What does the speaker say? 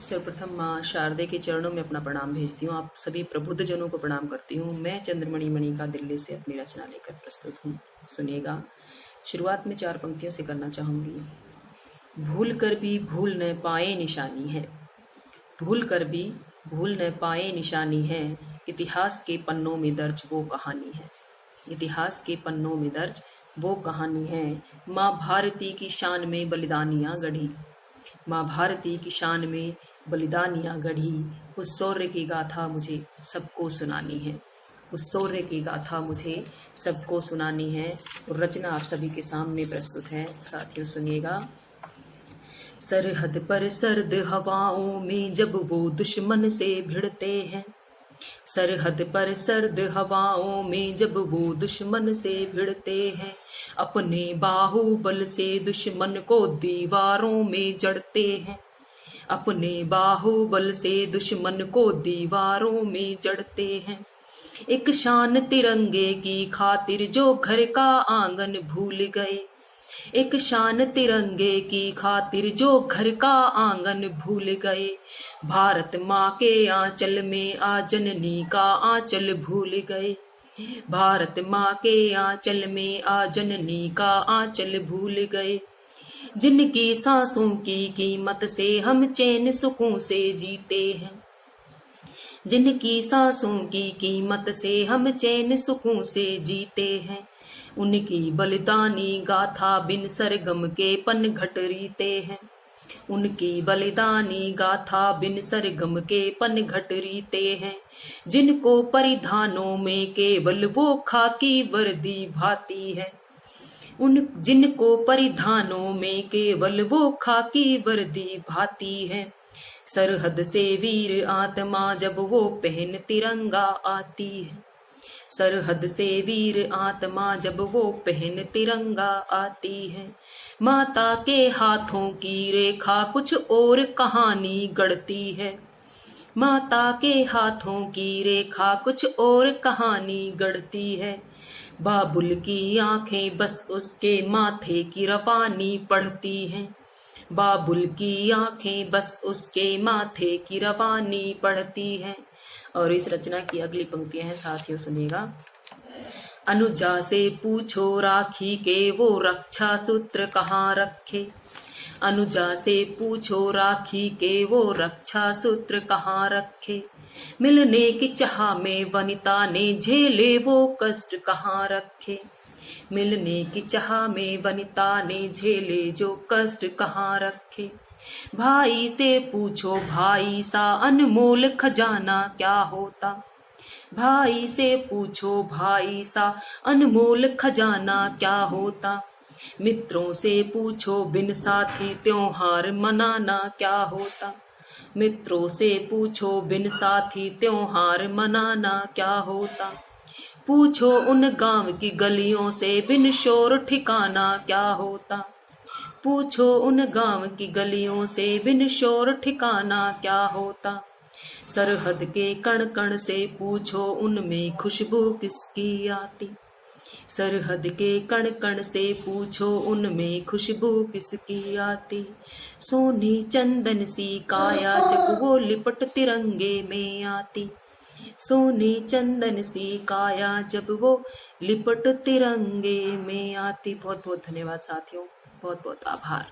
सर्वप्रथम माँ शारदे के चरणों में अपना प्रणाम भेजती हूँ। आप सभी प्रबुद्ध जनों को प्रणाम करती हूँ। मैं चंद्रमणि मणिका दिल्ली से अपनी रचना लेकर प्रस्तुत हूँ। सुनिएगा। शुरुआत में 4 पंक्तियों से करना चाहूंगी। भूल कर भी भूल न पाए निशानी है, भूल कर भी भूल न पाए निशानी है, इतिहास के पन्नों में दर्ज वो कहानी है, इतिहास के पन्नों में दर्ज वो कहानी है। माँ भारती की शान में बलिदानियाँ गढ़ी, माँ भारती की शान में बलिदानियाँ गढ़ी, उस शौर्य की गाथा मुझे सबको सुनानी है, उस शौर्य की गाथा मुझे सबको सुनानी है। और रचना आप सभी के सामने प्रस्तुत है। साथियों सुनिएगा। सरहद पर सर्द हवाओं में जब वो दुश्मन से भिड़ते हैं, सरहद पर सर्द हवाओं में जब वो दुश्मन से भिड़ते हैं, अपने बाहुबल से दुश्मन को दीवारों में जड़ते हैं, अपने बाहुबल से दुश्मन को दीवारों में जड़ते हैं। एक शान तिरंगे की खातिर जो घर का आंगन भूल गए, एक शान तिरंगे की खातिर जो घर का आंगन भूल गए, भारत माँ के आंचल में आ जननी का आंचल भूल गए, भारत माँ के आंचल में आ जननी का आंचल भूल गए। जिनकी सांसों की कीमत से हम चैन सुकून से जीते हैं, जिनकी सांसों की कीमत से हम चैन सुकून से जीते हैं, उनकी बलिदानी गाथा बिन सरगम के पनघट रीते हैं, उनकी बलिदानी गाथा बिन सरगम के पनघट रीते हैं। जिनको परिधानों में केवल वो खाकी वर्दी भाती है, उन जिनको परिधानों में केवल वो खाकी वर्दी भाती है, सरहद से वीर आत्मा जब वो पहन तिरंगा आती है, सरहद से वीर आत्मा जब वो पहन तिरंगा आती है। माता के हाथों की रेखा कुछ और कहानी गढ़ती है, माता के हाथों की रेखा कुछ और कहानी गढ़ती है। बाबुल की आंखें बस उसके माथे की रवानी पढ़ती हैं, बाबुल की आंखें बस उसके माथे की रवानी पढ़ती हैं। और इस रचना की अगली पंक्तियां हैं। साथियों सुनिएगा। अनुजा से पूछो राखी के वो रक्षा सूत्र कहाँ रखे, अनुजा से पूछो राखी के वो रक्षा सूत्र कहाँ रखे, मिलने की चाह में वनिता ने झेले वो कष्ट कहाँ रखे, मिलने की चाह में वनिता ने झेले जो कष्ट कहाँ रखे। भाई से पूछो भाई सा अनमोल खजाना क्या होता, भाई से पूछो भाई सा अनमोल खजाना क्या होता, मित्रों से पूछो बिन साथी त्योहार मनाना क्या होता, मित्रों से पूछो बिन साथी त्योहार मनाना क्या होता। पूछो उन गांव की गलियों से बिन शोर ठिकाना क्या होता, पूछो उन गांव की गलियों से बिन शोर ठिकाना क्या होता। सरहद के कण कण से पूछो उनमें खुशबू किसकी आती, सरहद के कण कण से पूछो उनमें खुशबू किसकी आती। सोनी चंदन सी काया जब वो लिपट तिरंगे में आती, सोनी चंदन सी काया जब वो लिपट तिरंगे में आती। बहुत बहुत धन्यवाद साथियों, बहुत बहुत आभार।